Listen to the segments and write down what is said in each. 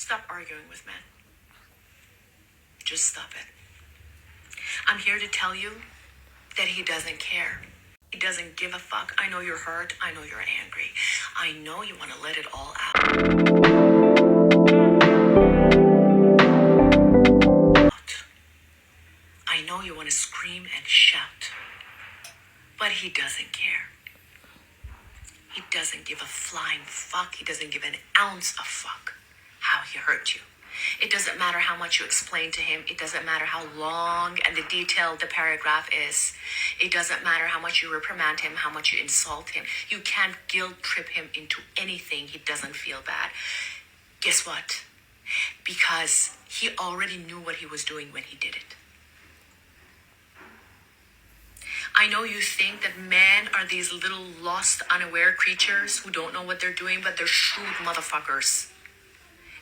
Stop arguing with men. Just stop it. I'm here to tell you that he doesn't care. He doesn't give a fuck. I know you're hurt. I know you're angry. I know you want to let it all out. I know you want to scream and shout. But he doesn't care. He doesn't give a flying fuck. He doesn't give an ounce of fuck how he hurt you. It doesn't matter how much you explain to him. It doesn't matter how long and the detailed the paragraph is. It doesn't matter how much you reprimand him, how much you insult him. You can't guilt trip him into anything. He doesn't feel bad. Guess what? Because he already knew what he was doing when he did it. I know you think that men are these little lost, unaware creatures who don't know what they're doing, but they're shrewd motherfuckers.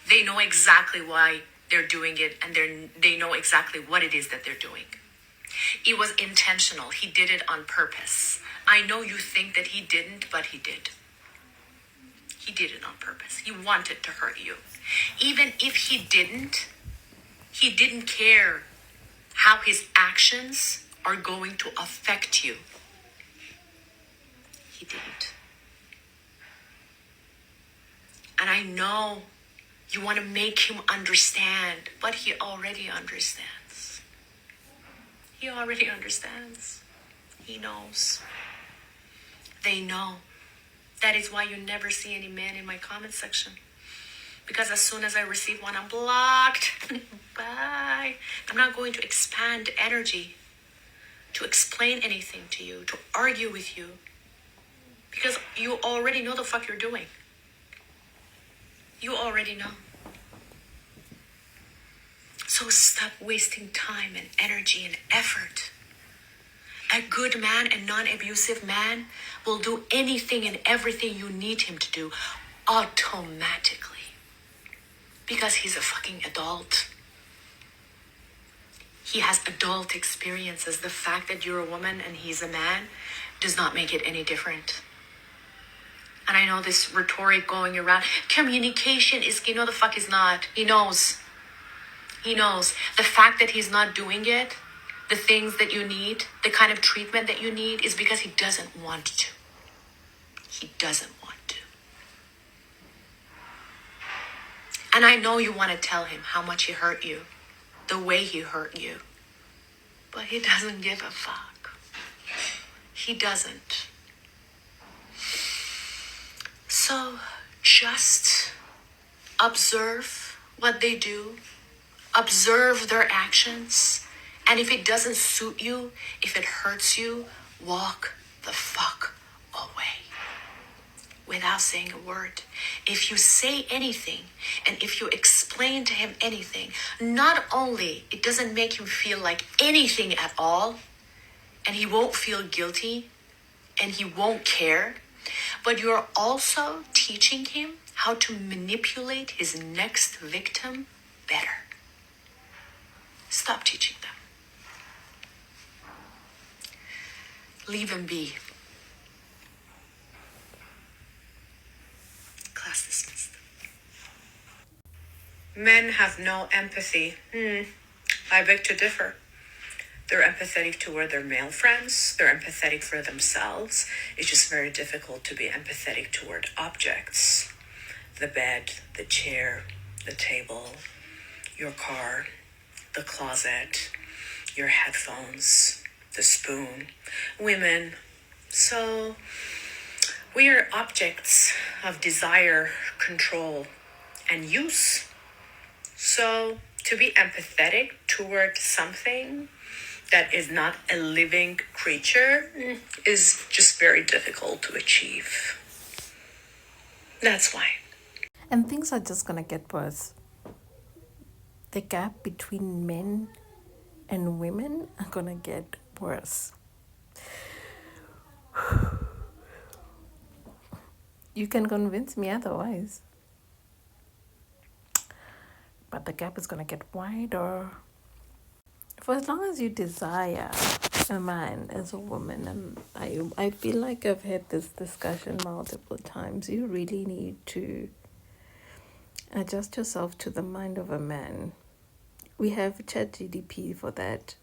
They know exactly why they're doing it, and they know exactly what it is that they're doing. It was intentional. He did it on purpose. I know you think that he didn't, but he did. He did it on purpose. He wanted to hurt you. Even if he didn't care how his actions are going to affect you. He didn't. And I know you want to make him understand, but he already understands. He already understands. He knows. They know. That is why you never see any men in my comment section. Because as soon as I receive one, I'm blocked. Bye. I'm not going to expand energy to explain anything to you, to argue with you. Because you already know the fuck you're doing. You already know. So stop wasting time and energy and effort. A good man, a non-abusive man, will do anything and everything you need him to do automatically. Because he's a fucking adult. He has adult experiences. The fact that you're a woman and he's a man does not make it any different. And I know this rhetoric going around. Communication is, the fuck is not. He knows. He knows. The fact that he's not doing it, the things that you need, the kind of treatment that you need is because he doesn't want to. He doesn't want to. And I know you want to tell him how much he hurt you, the way he hurt you. But he doesn't give a fuck. He doesn't. So just observe what they do. Observe their actions. And if it doesn't suit you, if it hurts you, walk the fuck away. Without saying a word. If you say anything, and if you explain to him anything, not only it doesn't make him feel like anything at all, and he won't feel guilty, and he won't care, but you're also teaching him how to manipulate his next victim better. Stop teaching them. Leave him be. Class dismissed. Men have no empathy. I beg to differ. They're empathetic toward their male friends. They're empathetic for themselves. It's just very difficult to be empathetic toward objects. The bed, the chair, the table, your car, the closet, your headphones, the spoon. Women. So we are objects of desire, control, and use. So to be empathetic toward something that is not a living creature is just very difficult to achieve. That's why. And things are just gonna get worse. The gap between men and women are gonna get worse. You can convince me otherwise. But the gap is gonna get wider. For as long as you desire a man as a woman, and I feel like I've had this discussion multiple times, you really need to Adjust yourself to the mind of a man. We have ChatGDP for that,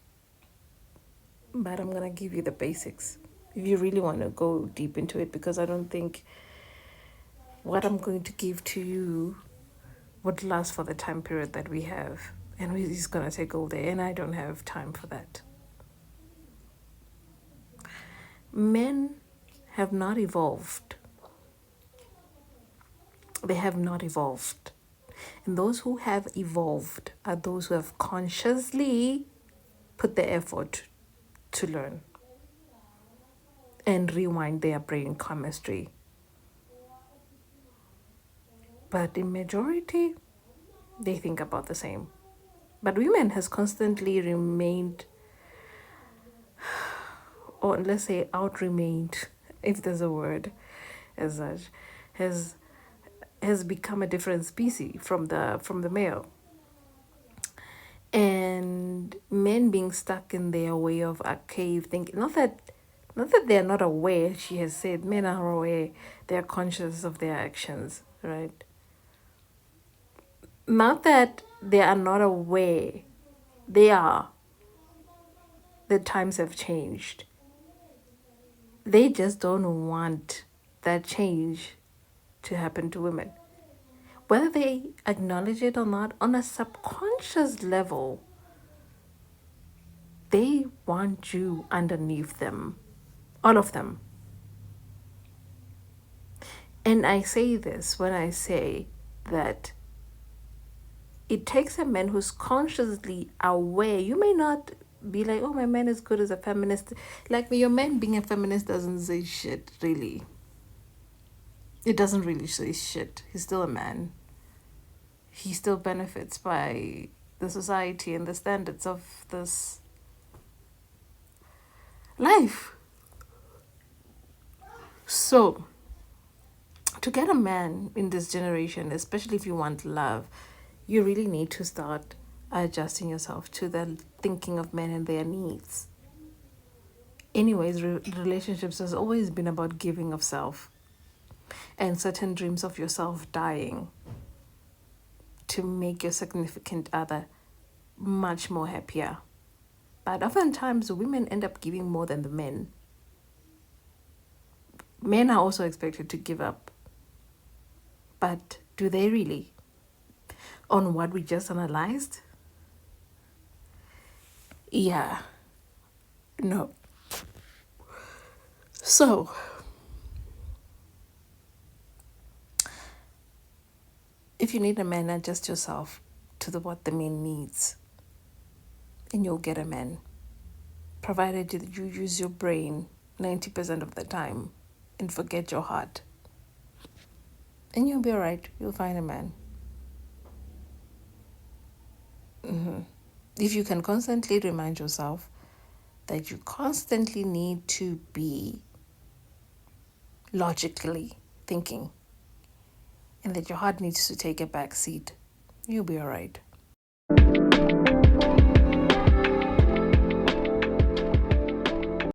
but I'm gonna give you the basics if you really want to go deep into it, because I don't think what I'm going to give to you would last for the time period that we have, and it's gonna take all day, and I don't have time for that. Men have not evolved. They have not evolved. And those who have evolved are those who have consciously put the effort to learn and rewind their brain chemistry. But in majority, they think about the same. But women has constantly remained, or let's say out-remained, if there's a word as such, has become a different species from the male. And men being stuck in their way of archaic thinking, not that they're not aware, she has said men are aware, they're conscious of their actions, right? Not that they are not aware, they are. The times have changed. They just don't want that change to happen to women. Whether they acknowledge it or not, on a subconscious level, they want you underneath them. All of them. And I say this when I say that it takes a man who's consciously aware. You may not be like, oh, my man is good as a feminist. Like, your man being a feminist doesn't say shit, really. It doesn't really say shit. He's still a man. He still benefits by the society and the standards of this life. So, to get a man in this generation, especially if you want love, you really need to start adjusting yourself to the thinking of men and their needs. Anyways, relationships has always been about giving of self and certain dreams of yourself dying to make your significant other much more happier. But oftentimes, women end up giving more than the men. Men are also expected to give up. But do they really? On what we just analyzed? Yeah. No. So, if you need a man, adjust yourself to what the man needs, and you'll get a man. Provided that you use your brain 90% of the time and forget your heart. And you'll be alright. You'll find a man. If you can constantly remind yourself that you constantly need to be logically thinking and that your heart needs to take a back seat, you'll be alright.